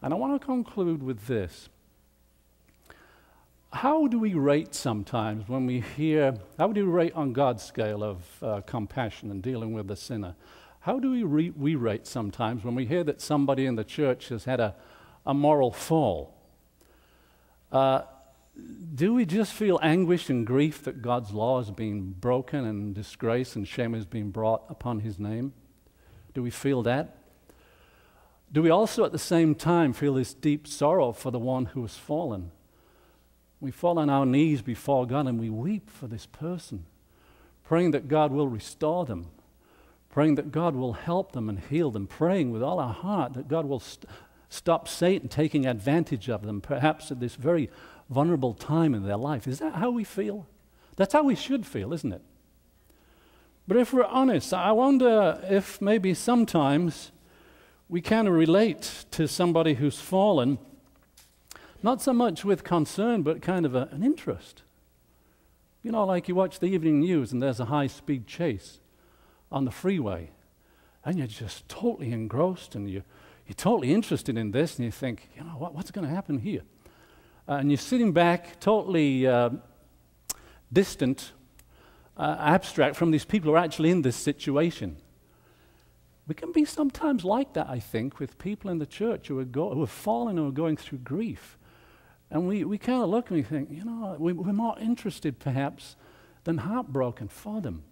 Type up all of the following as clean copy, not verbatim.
And I want to conclude with this. How do we rate sometimes when we hear, how do we rate on God's scale of compassion and dealing with the sinner? How do we rate sometimes when we hear that somebody in the church has had a moral fall? Do we just feel anguish and grief that God's law has been broken and disgrace and shame has been brought upon his name? Do we feel that? Do we also at the same time feel this deep sorrow for the one who has fallen? We fall on our knees before God and we weep for this person, praying that God will restore them, praying that God will help them and heal them, praying with all our heart that God will stop Satan taking advantage of them, perhaps at this very vulnerable time in their life. Is that how we feel? That's how we should feel, isn't it? But if we're honest, I wonder if maybe sometimes we kind of relate to somebody who's fallen, not so much with concern, but kind of an interest. You know, like you watch the evening news and there's a high-speed chase on the freeway, and you're just totally engrossed, and you're totally interested in this, and you think, you know, what's going to happen here? And you're sitting back, totally distant, abstract from these people who are actually in this situation. We can be sometimes like that, I think, with people in the church who are fallen or going through grief. And we kind of look and we think, you know, we're more interested perhaps than heartbroken for them.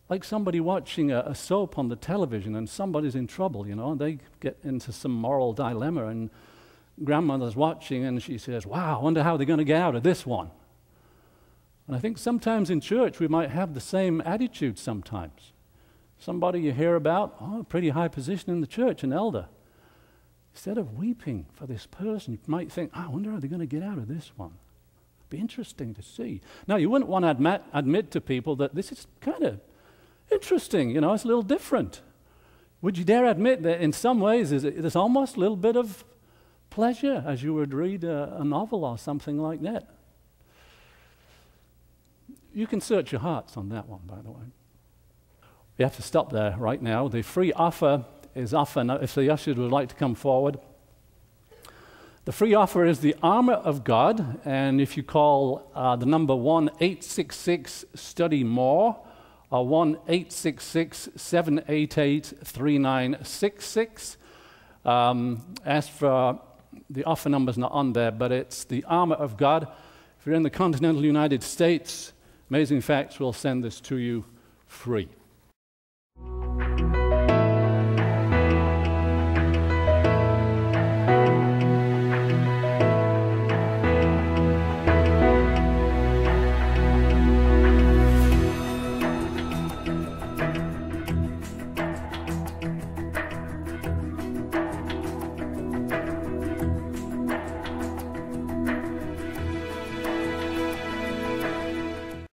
Like somebody watching a soap on the television and somebody's in trouble, you know, and they get into some moral dilemma, and grandmother's watching and she says, wow, I wonder how they're going to get out of this one. And I think sometimes in church we might have the same attitude sometimes. Somebody you hear about, a pretty high position in the church, an elder. Instead of weeping for this person, you might think, I wonder how they're going to get out of this one. It'd be interesting to see. Now, you wouldn't want to admit to people that this is kind of interesting, you know, it's a little different. Would you dare admit that in some ways there's almost a little bit of pleasure as you would read a novel or something like that? You can search your hearts on that one, by the way. We have to stop there right now. The free offer is often, if the ushers would like to come forward. The free offer is the armor of God, and if you call the number 1-866-STUDY-MORE or 1-866-788-3966, ask for the offer number's not on there, but it's the armor of God. If you're in the continental United States, Amazing Facts will send this to you free.